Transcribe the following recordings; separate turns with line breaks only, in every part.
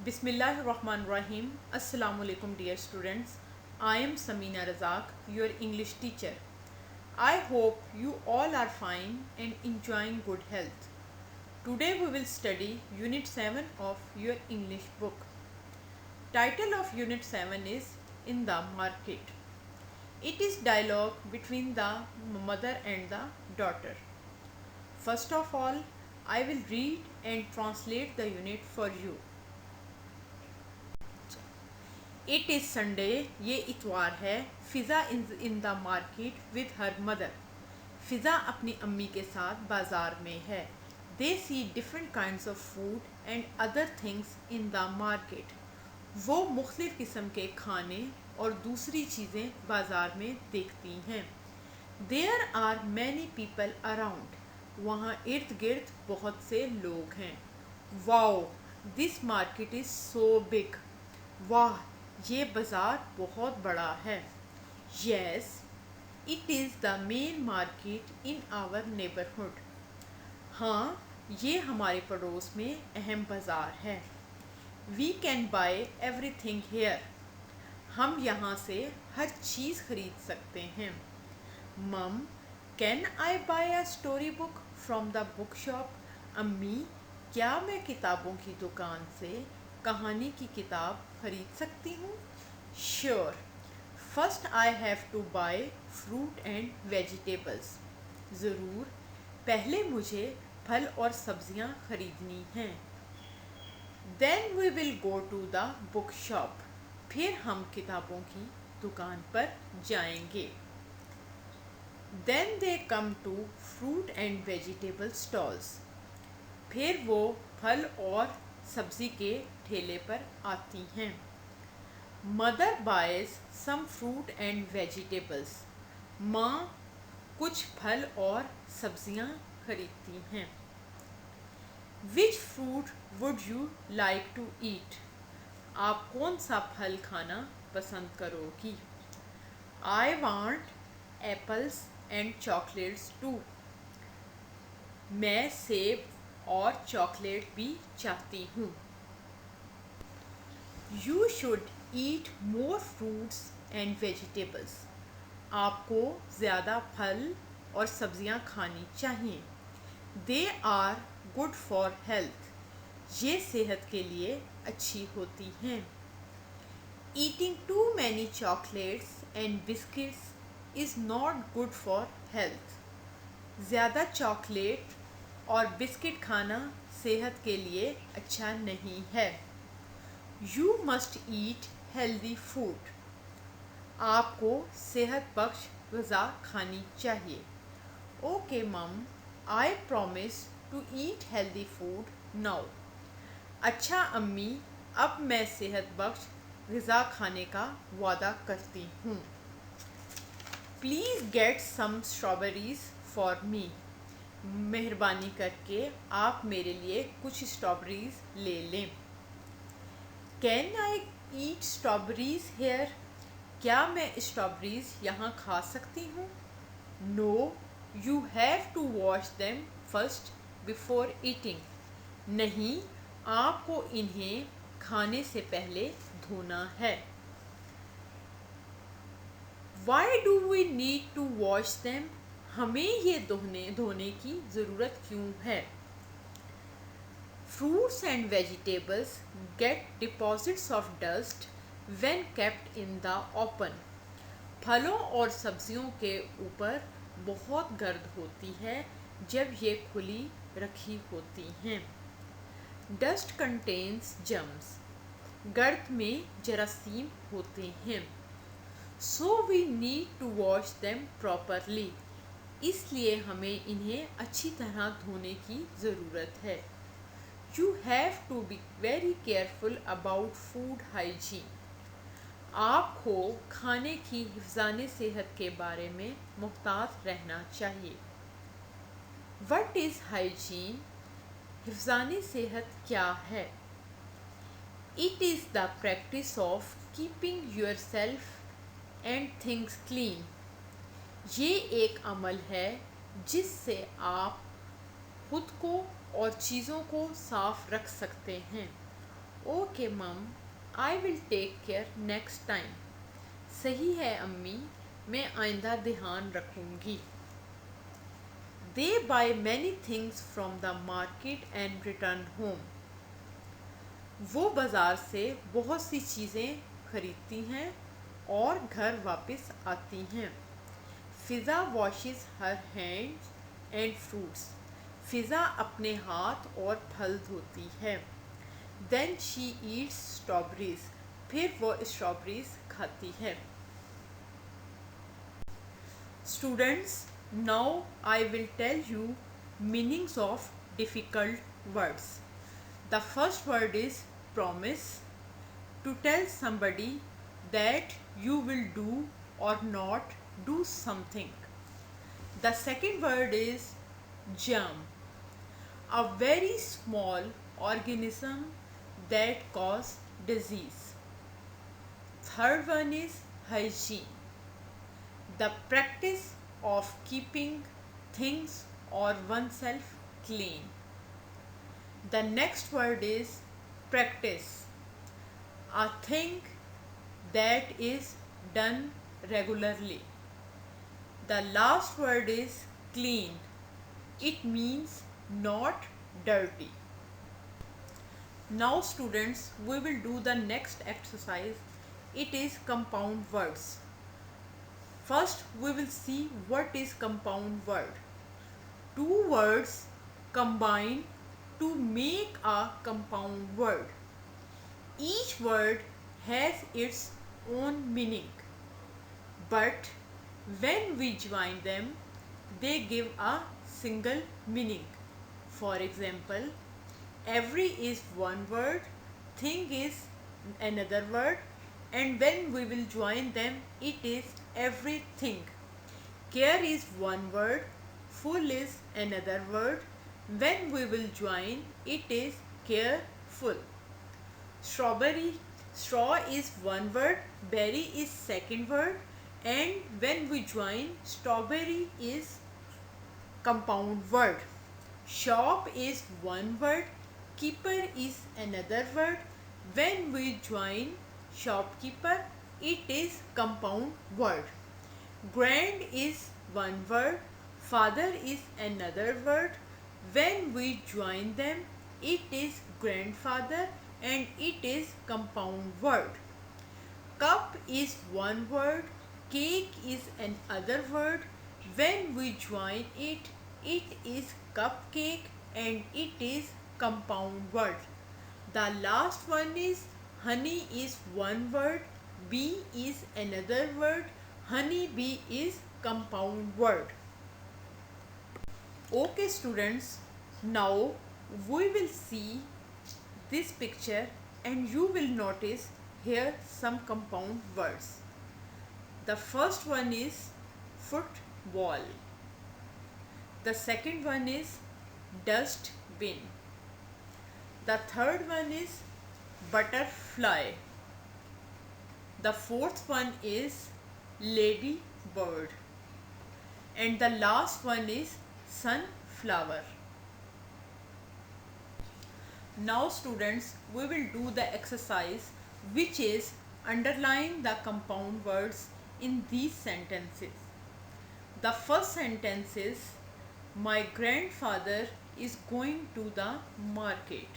Bismillah ar-Rahman Rahim. Assalamu alaikum dear students. I am Samina Razak, your English teacher. I hope you all are fine and enjoying good health. Today we will study Unit 7 of your English book. Title of Unit 7 is In the Market. It is dialogue between the mother and the daughter. First of all, I will read and translate the unit for you. It is Sunday, یہ اتوار ہے. فضا in the market with her mother. فضا اپنی امی کے ساتھ بازار میں ہے. They see different kinds of food and other things in the market. وہ مختلف قسم کے کھانے اور دوسری چیزیں بازار میں دیکھتی ہیں. There are many people around. وہاں ارد گرد بہت سے لوگ ہیں. Wow, this market is so big. واہ, یہ بازار بہت بڑا ہے. Yes, it is the main market in our neighborhood. ہاں, یہ ہمارے پڑوس میں اہم بازار ہے. We can buy everything here. ہم یہاں سے ہر چیز خرید سکتے ہیں. Mom, can I buy a story book from the bookshop? امی, کیا میں کتابوں کی دکان سے کہانی کی کتاب خرید سکتی ہوں؟ Sure. First I have to buy fruit and vegetables. ضرور, پہلے مجھے پھل اور سبزیاں خریدنی ہیں. Then we will go to the bookshop. پھر ہم کتابوں کی دکان پر جائیں گے. Then they come to fruit and vegetable stalls. پھر وہ پھل اور سبزی کے ٹھیلے پر آتی ہیں. Mother buys some fruit and vegetables. ماں کچھ پھل اور سبزیاں خریدتی ہیں. Which fruit would you like to eat? آپ کون سا پھل کھانا پسند کرو گی؟ I want apples and chocolates too. میں سیب اور چاکلیٹ بھی چاہتی ہوں. You should eat more fruits and vegetables. آپ کو زیادہ پھل اور سبزیاں کھانی چاہیے. They are good for health. یہ صحت کے لیے اچھی ہوتی ہیں. Eating too many chocolates and biscuits is not good for health. زیادہ چاکلیٹ اور بسکٹ کھانا صحت کے لیے اچھا نہیں ہے. You must eat healthy food. آپ کو صحت بخش غذا کھانی چاہیے. Okay mom, I promise to eat healthy food now. اچھا امی, اب میں صحت بخش غذا کھانے کا وعدہ کرتی ہوں. Please get some strawberries for me. مہربانی کر کے آپ میرے لیے کچھ اسٹرابریز لے لیں. Can I eat strawberries here? کیا میں اسٹرابریز یہاں کھا سکتی ہوں؟ No, you have to wash them first before eating. نہیں, آپ کو انہیں کھانے سے پہلے دھونا ہے. Why do we need to wash them? ہمیں یہ دھونے کی ضرورت کیوں ہے؟ Fruits and vegetables get deposits of dust when kept in the open. پھلوں اور سبزیوں کے اوپر بہت گرد ہوتی ہے جب یہ کھلی رکھی ہوتی ہیں. Dust contains germs. گرد میں جراثیم ہوتے ہیں. So we need to wash them properly. اس لیے ہمیں انہیں اچھی طرح دھونے کی ضرورت ہے. You have to be very careful about food hygiene. آپ کو کھانے کی حفظان صحت کے بارے میں محتاط رہنا چاہیے. What is hygiene? حفظان صحت کیا ہے؟ It is the practice of keeping yourself and things clean. یہ ایک عمل ہے جس سے آپ خود کو اور چیزوں کو صاف رکھ سکتے ہیں. Okay mum, I will take care next time. صحیح ہے امی، میں آئندہ دھیان رکھوں گی. They buy many things from the market and return home. وہ بازار سے بہت سی چیزیں خریدتی ہیں اور گھر واپس آتی ہیں. فضا washes her hands and fruits. فضا اپنے ہاتھ اور پھل دھوتی ہے. Then she eats strawberries. پھر وہ اسٹرابریز کھاتی ہے. Students, now I will tell you meanings of difficult words. The first word is promise. To tell somebody that you will do or not do something. The second word is germ. A very small organism that cause disease. Third one is hygiene. The practice of keeping things or oneself clean. The next word is practice. A thing that is done regularly. The last word is clean. It means not dirty. Now students, we will do the next exercise. It is compound words. First, we will see what is compound word. Two words combine to make a compound word. Each word has its own meaning, but when we join them, they give a single meaning. For example, every is one word, thing is another word, and when we will join them, it is everything. Care is one word, full is another word. When we will join, it is careful. Straw is one word, berry is second word, and when we join, strawberry is compound word. Shop is one word, keeper is another word. When we join shopkeeper, it is compound word. Grand is one word, father is another word. When we join them, it is grandfather and it is compound word. Cup is one word, cake is another word. When we join it, it is cupcake and it is compound word. The last one is honey is one word, bee is another word. Honey bee is compound word. Okay students, now we will see this picture and you will notice here some compound words. The first one is football. The second one is dustbin. The third one is butterfly. The fourth one is ladybird. And the last one is sunflower. Now students, we will do the exercise which is underline the compound words in these sentences. The first sentence is, my grandfather is going to the market.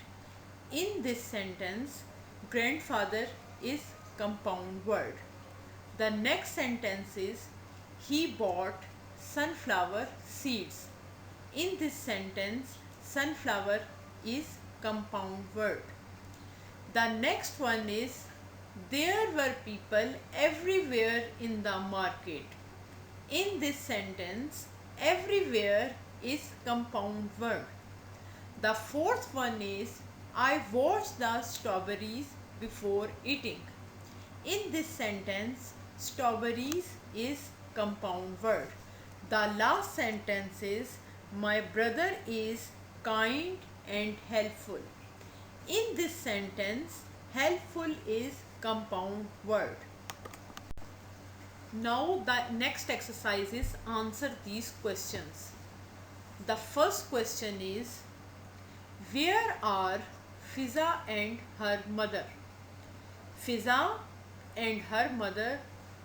In this sentence, grandfather is compound word. The next sentence is, he bought sunflower seeds. In this sentence, sunflower is compound word. The next one is, there were people everywhere in the market. In this sentence, everywhere is compound word. The fourth one is, I watched the strawberries before eating. In this sentence, strawberries is compound word. The last sentence is, my brother is kind and helpful. In this sentence, helpful is compound word. Now the next exercise is answer these questions. The first question is, where are Fiza and her mother. Fiza and her mother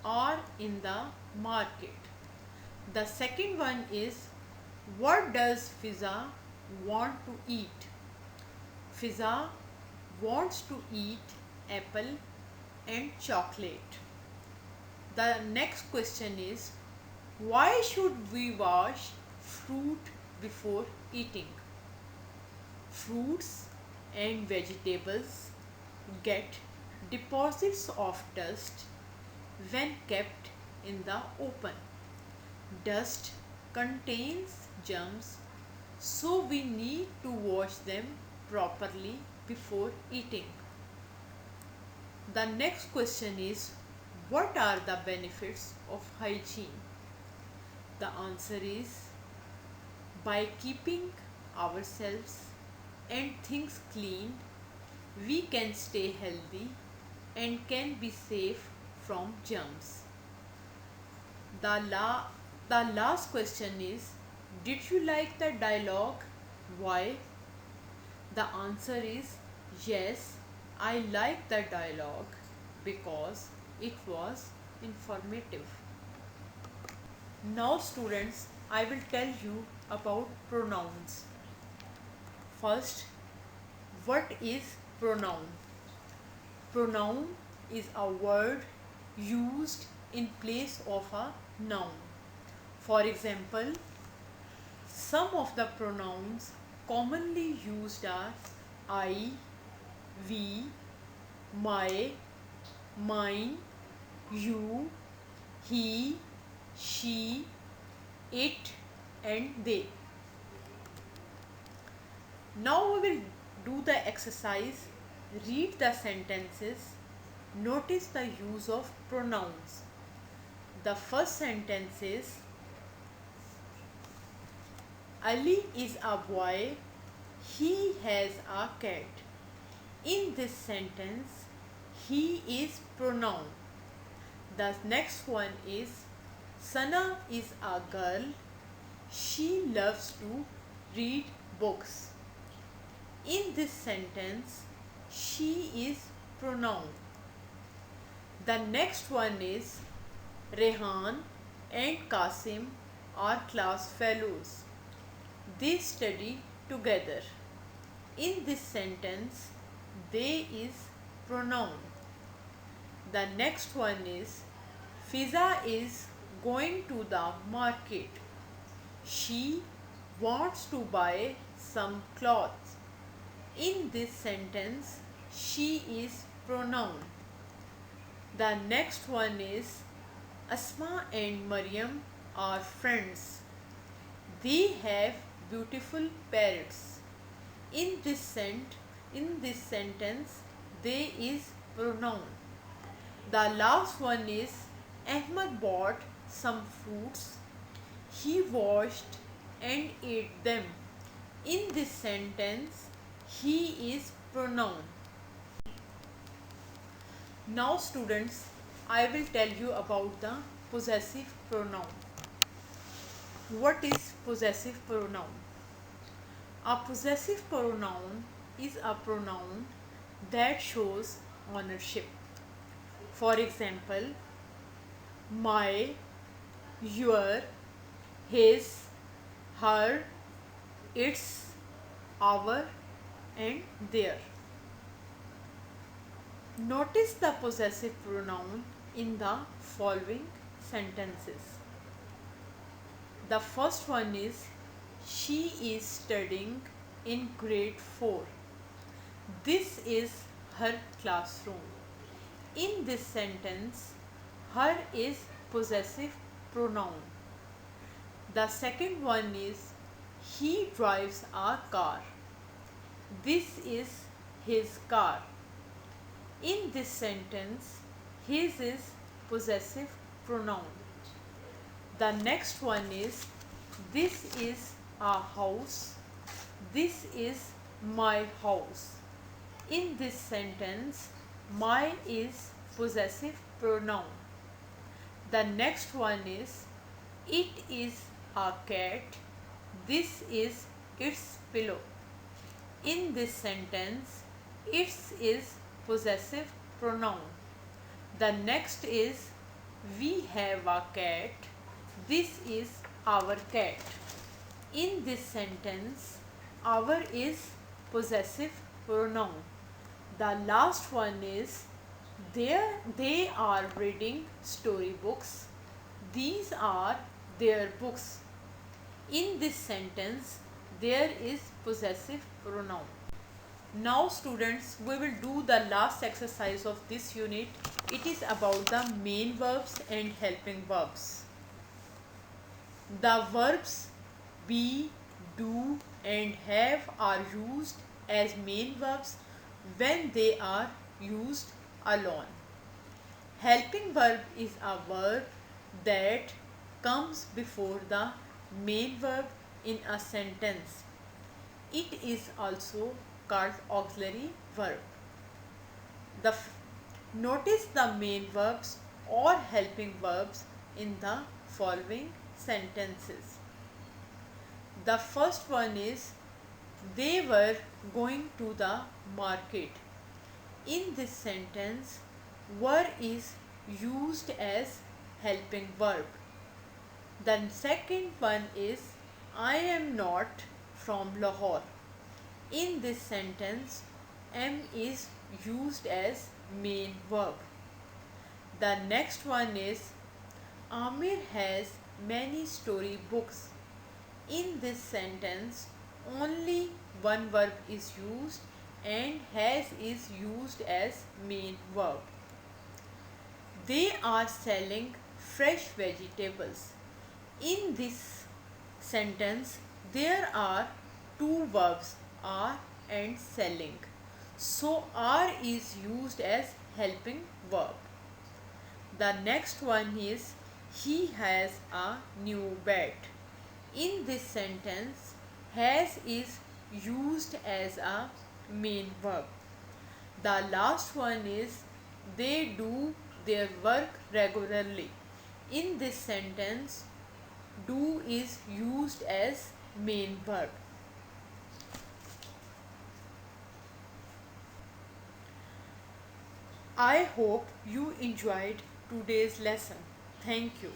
are in the market. The second one is, what does Fiza want to eat? Fiza wants to eat apple and chocolate. The next question is, why should we wash fruit before eating? Fruits and vegetables get deposits of dust when kept in the open. Dust contains germs, so we need to wash them properly before eating. The next question is, what are the benefits of hygiene? The answer is, by keeping ourselves and things clean, we can stay healthy and can be safe from germs. The, la- the last question is, did you like the dialogue? Why? The answer is, yes, I like the dialogue because it was informative. Now students, I will tell you about pronouns. First, what is pronoun? Pronoun is a word used in place of a noun. For example, some of the pronouns commonly used are I, we, my, mine, you, he, she, it, and they. Now we will do the exercise. Read the sentences. Notice the use of pronouns. The first sentence is, Ali is a boy. He has a cat. In this sentence, he is pronoun. The next one is, Sana is a girl. She loves to read books. In this sentence, she is pronoun. The next one is, Rehan and Qasim are class fellows. They study together. In this sentence, they is pronoun. The next one is, Fiza is going to the market. She wants to buy some clothes. In this sentence, she is pronoun. The next one is, Asma and Maryam are friends. They have beautiful parrots. In this sentence, they is pronoun. The last one is, Ahmad bought some fruits. He washed and ate them. In this sentence, he is pronoun. Now students, I will tell you about the possessive pronoun. What is possessive pronoun? A possessive pronoun is a pronoun that shows ownership. For example, my, your, his, her, its, our, and their. Notice the possessive pronoun in the following sentences. The first one is, she is studying in grade 4. This is her classroom. In this sentence, her is possessive pronoun. The second one is, he drives a car. This is his car. In this sentence, his is possessive pronoun. The next one is, this is a house. This is my house. In this sentence, my is possessive pronoun. The next one is, it is a cat. This is its pillow. In this sentence, Its is possessive pronoun. The next is we have a cat. This is our cat. In this sentence, our is possessive pronoun. The last one is they are reading storybooks. These are their books. In this sentence, there is possessive pronoun. Now students, we will do the last exercise of this unit. It is about the main verbs and helping verbs. The verbs be, do and have are used as main verbs when they are used alone. Helping verb is a verb that comes before the main verb in a sentence. It is also called auxiliary verb. Notice the main verbs or helping verbs in the following sentences. The first one is they were going to the market. In this sentence, were is used as helping verb. The second one is I am not from Lahore. In this sentence, am is used as main verb. The next one is Amir has many story books. In this sentence, only one verb is used and has is used as main verb. They are selling fresh vegetables. In this sentence, there are two verbs, are and selling. So, are is used as helping verb. The next one is he has a new bed. In this sentence, has is used as a main verb. The last one is they do their work regularly. In this sentence, do is used as main verb. I hope you enjoyed today's lesson. Thank you.